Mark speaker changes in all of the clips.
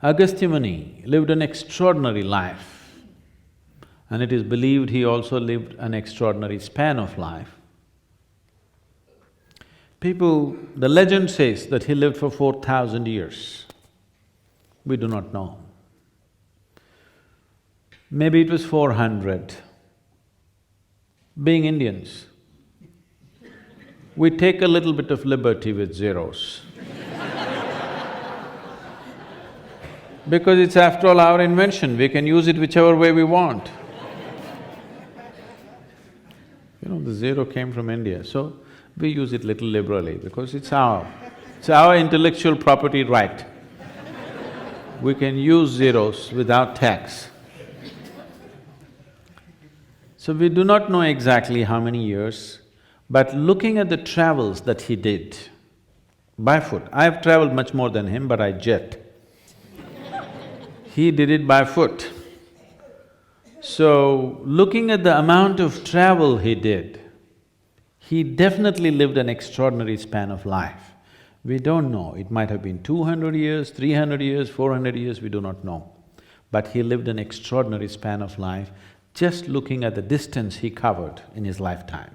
Speaker 1: Agastya Muni lived an extraordinary life, and it is believed he also lived an extraordinary span of life. The legend says that he lived for 4,000 years. We do not know. Maybe it was 400. Being Indians, we take a little bit of liberty with zeros. Because it's after all our invention, we can use it whichever way we want. The zero came from India, so we use it little liberally because it's our intellectual property right. We can use zeros without tax. So we do not know exactly how many years, but looking at the travels that he did by foot, I have traveled much more than him, but I jet. He did it by foot. So, looking at the amount of travel he did, he definitely lived an extraordinary span of life. We don't know, it might have been 200 years, 300 years, 400 years, we do not know. But he lived an extraordinary span of life just looking at the distance he covered in his lifetime.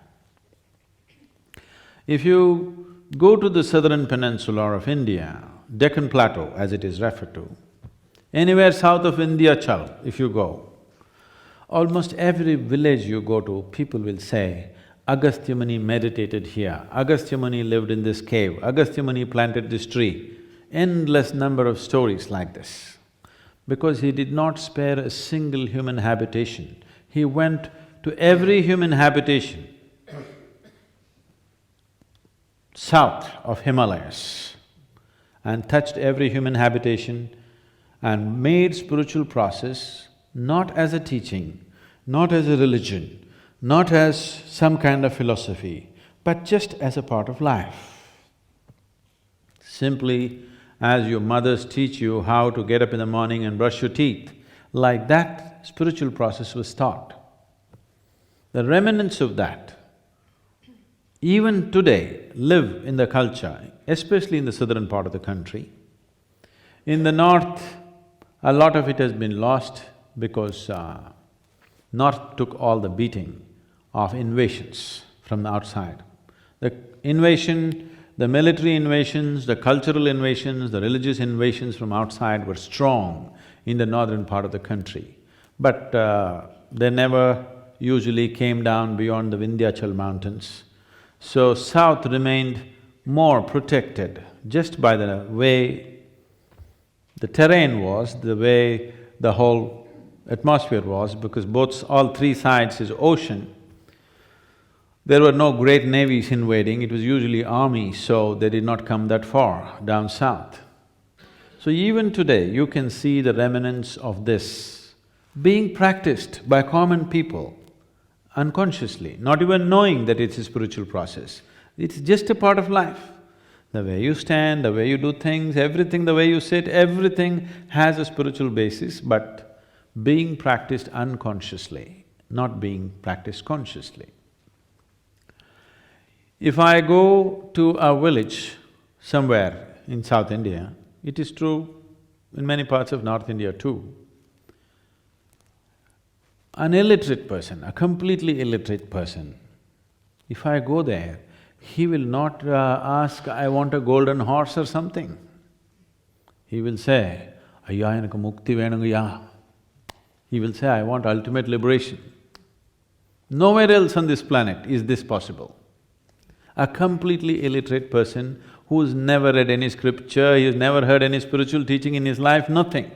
Speaker 1: If you go to the southern peninsula of India, Deccan Plateau as it is referred to, anywhere south of Vindhyachal, if you go, almost every village you go to, people will say, Agastya Muni meditated here, Agastya Muni lived in this cave, Agastya Muni planted this tree. Endless number of stories like this. Because he did not spare a single human habitation. He went to every human habitation south of Himalayas and touched every human habitation and made spiritual process not as a teaching, not as a religion, not as some kind of philosophy, but just as a part of life. Simply as your mothers teach you how to get up in the morning and brush your teeth, like that spiritual process was taught. The remnants of that, even today, live in the culture, especially in the southern part of the country. In the north, a lot of it has been lost because north took all the beating of invasions from the outside. The invasion, the military invasions, the cultural invasions, the religious invasions from outside were strong in the northern part of the country. But they never usually came down beyond the Vindhyachal mountains. So south remained more protected just by the way the terrain was, the way the whole atmosphere was, because all three sides is ocean. There were no great navies invading, it was usually armies, so they did not come that far down south. So even today, you can see the remnants of this being practiced by common people unconsciously, not even knowing that it's a spiritual process. It's just a part of life. The way you stand, the way you do things, everything, the way you sit, everything has a spiritual basis, but being practiced unconsciously, not being practiced consciously. If I go to a village somewhere in South India, it is true in many parts of North India too, an illiterate person, a completely illiterate person, if I go there, he will not ask, I want a golden horse or something. He will say, Ayya enakku mukti venungaya. He will say, I want ultimate liberation. Nowhere else on this planet is this possible. A completely illiterate person who's never read any scripture, he's never heard any spiritual teaching in his life, nothing.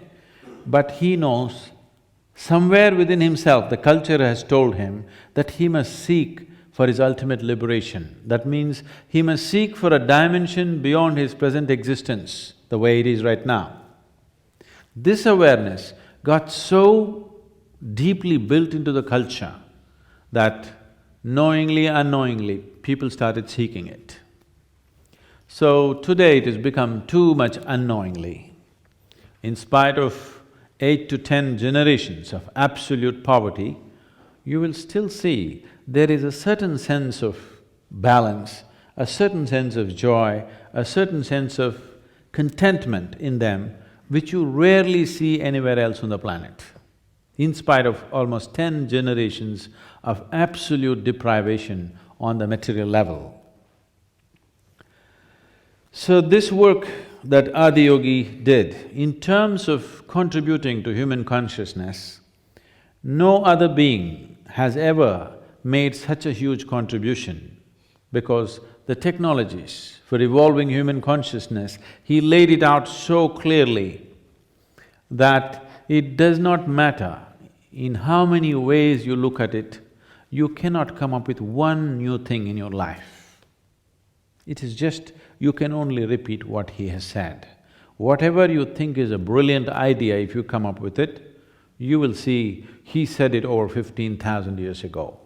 Speaker 1: But he knows, somewhere within himself, the culture has told him that he must seek for his ultimate liberation. That means he must seek for a dimension beyond his present existence, the way it is right now. This awareness got so deeply built into the culture that knowingly, unknowingly, people started seeking it. So today it has become too much unknowingly. In spite of 8 to 10 generations of absolute poverty, you will still see there is a certain sense of balance, a certain sense of joy, a certain sense of contentment in them which you rarely see anywhere else on the planet, in spite of almost 10 generations of absolute deprivation on the material level. So this work that Adiyogi did, in terms of contributing to human consciousness, no other being has ever made such a huge contribution, because the technologies for evolving human consciousness, he laid it out so clearly that it does not matter in how many ways you look at it, you cannot come up with one new thing in your life. It is just, you can only repeat what he has said. Whatever you think is a brilliant idea, if you come up with it, you will see he said it over 15,000 years ago.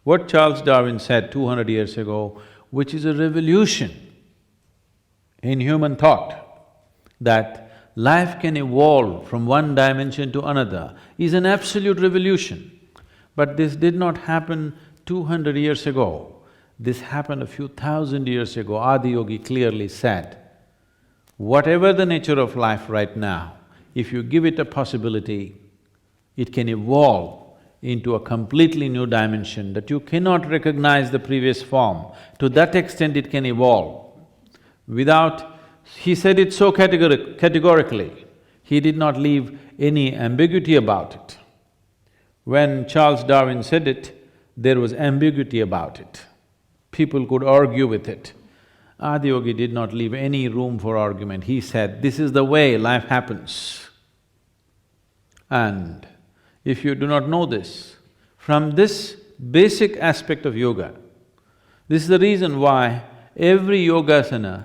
Speaker 1: What Charles Darwin said 200 years ago, which is a revolution in human thought, that life can evolve from one dimension to another, is an absolute revolution. But this did not happen 200 years ago. This happened a few thousand years ago. Adiyogi clearly said, whatever the nature of life right now, if you give it a possibility, it can evolve into a completely new dimension that you cannot recognize the previous form. To that extent it can evolve. Without… he said it so categorically, he did not leave any ambiguity about it. When Charles Darwin said it, there was ambiguity about it. People could argue with it. Adiyogi did not leave any room for argument. He said, this is the way life happens. And if you do not know this, from this basic aspect of yoga, this is the reason why every yogasana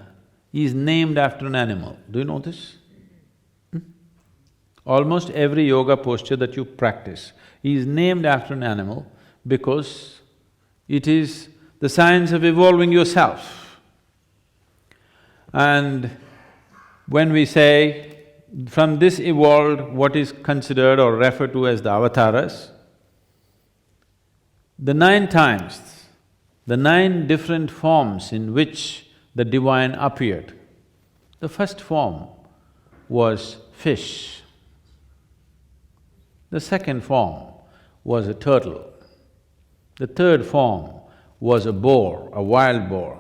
Speaker 1: is named after an animal. Do you know this? Almost every yoga posture that you practice is named after an animal, because it is the science of evolving yourself. And when we say, from this evolved what is considered or referred to as the avatars, the 9 times, the 9 different forms in which the divine appeared. The first form was fish. The second form was a turtle. The third form was a boar, a wild boar.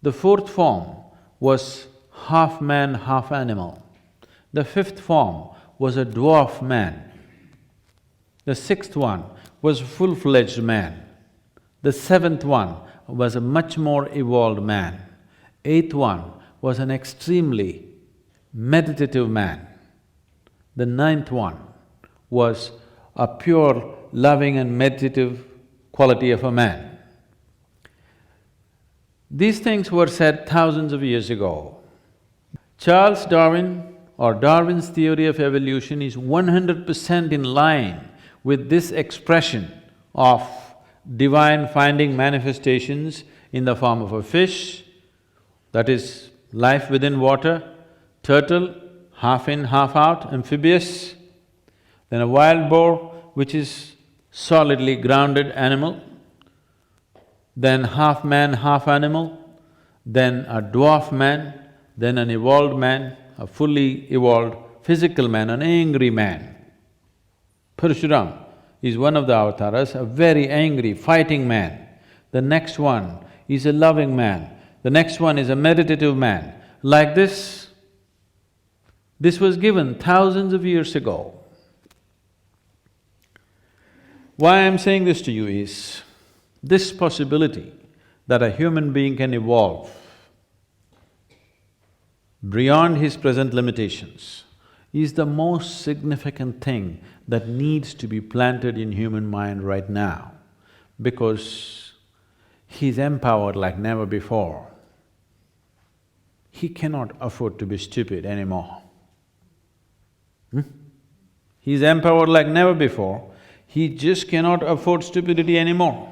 Speaker 1: The fourth form was half man, half animal. The fifth form was a dwarf man. The sixth one was a full-fledged man. The seventh one was a much more evolved man. Eighth one was an extremely meditative man. The ninth one was a pure, loving and meditative quality of a man. These things were said thousands of years ago. Charles Darwin, or Darwin's theory of evolution, is 100% in line with this expression of divine finding manifestations in the form of a fish, that is life within water, turtle, half in, half out, amphibious, then a wild boar, which is solidly grounded animal, then half man, half animal, then a dwarf man, then an evolved man, a fully evolved physical man, an angry man. Parshuram is one of the avatars, a very angry, fighting man. The next one is a loving man, the next one is a meditative man. Like this was given thousands of years ago. Why I'm saying this to you is, this possibility that a human being can evolve beyond his present limitations is the most significant thing that needs to be planted in human mind right now, because he's empowered like never before. He cannot afford to be stupid anymore. He's empowered like never before, he just cannot afford stupidity anymore.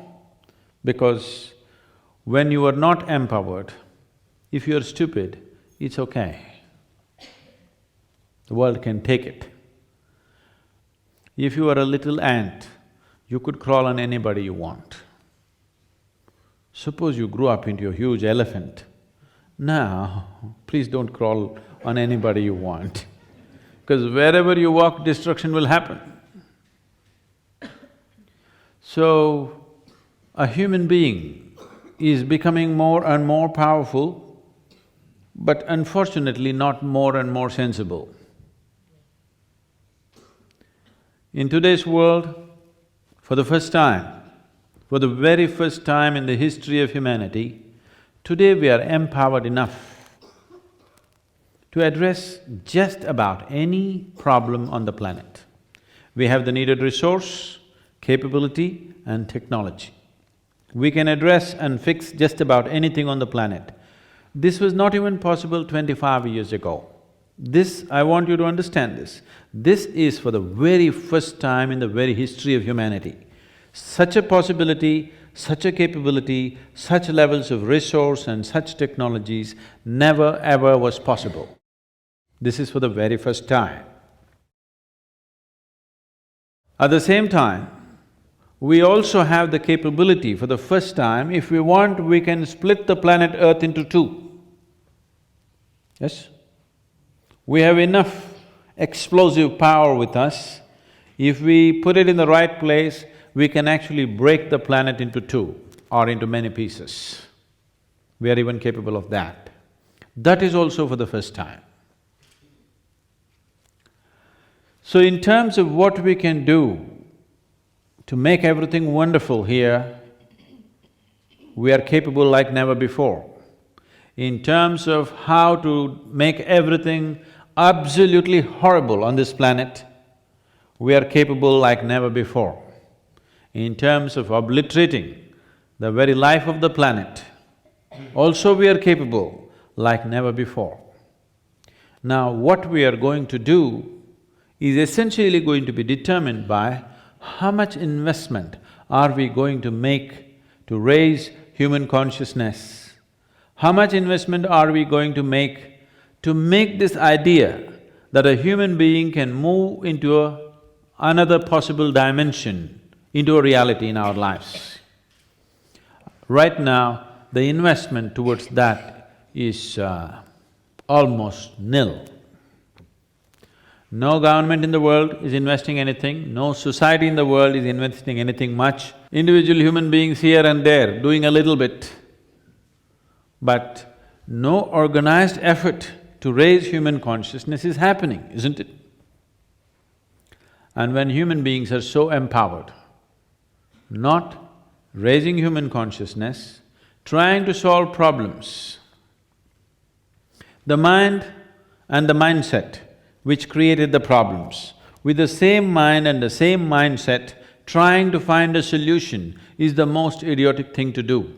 Speaker 1: Because when you are not empowered, if you are stupid, it's okay. The world can take it. If you are a little ant, you could crawl on anybody you want. Suppose you grew up into a huge elephant, Now, please don't crawl on anybody you want, because wherever you walk, destruction will happen. So, a human being is becoming more and more powerful, but unfortunately not more and more sensible. In today's world, for the first time, for the very first time in the history of humanity, today we are empowered enough to address just about any problem on the planet. We have the needed resource, capability and technology. We can address and fix just about anything on the planet. This was not even possible 25 years ago. This, I want you to understand this. This is for the very first time in the very history of humanity. Such a possibility, such a capability, such levels of resource and such technologies never ever was possible. This is for the very first time. At the same time, we also have the capability for the first time, if we want, we can split the planet Earth into two. Yes? We have enough explosive power with us. If we put it in the right place, we can actually break the planet into two or into many pieces. We are even capable of that. That is also for the first time. So in terms of what we can do to make everything wonderful here, we are capable like never before. In terms of how to make everything absolutely horrible on this planet, we are capable like never before. In terms of obliterating the very life of the planet, also we are capable like never before. Now, what we are going to do is essentially going to be determined by how much investment are we going to make to raise human consciousness? How much investment are we going to make this idea that a human being can move into another possible dimension, into a reality in our lives? Right now, the investment towards that is almost nil. No government in the world is investing anything, no society in the world is investing anything much. Individual human beings here and there doing a little bit, but no organized effort to raise human consciousness is happening, isn't it? And when human beings are so empowered, not raising human consciousness, trying to solve problems, the mind and the mindset which created the problems, with the same mind and the same mindset, trying to find a solution is the most idiotic thing to do.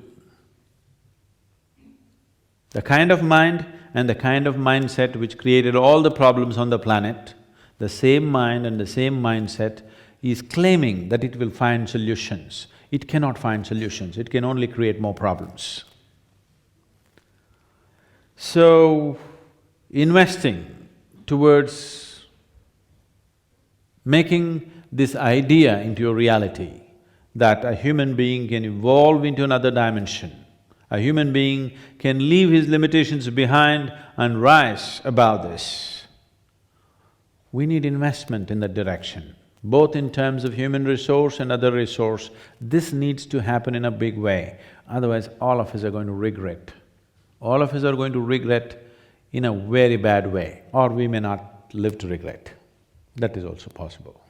Speaker 1: The kind of mind and the kind of mindset which created all the problems on the planet, the same mind and the same mindset is claiming that it will find solutions. It cannot find solutions, it can only create more problems. So, investing towards making this idea into a reality that a human being can evolve into another dimension, a human being can leave his limitations behind and rise above this. We need investment in that direction, both in terms of human resource and other resource. This needs to happen in a big way, otherwise all of us are going to regret. All of us are going to regret in a very bad way, or we may not live to regret. That is also possible.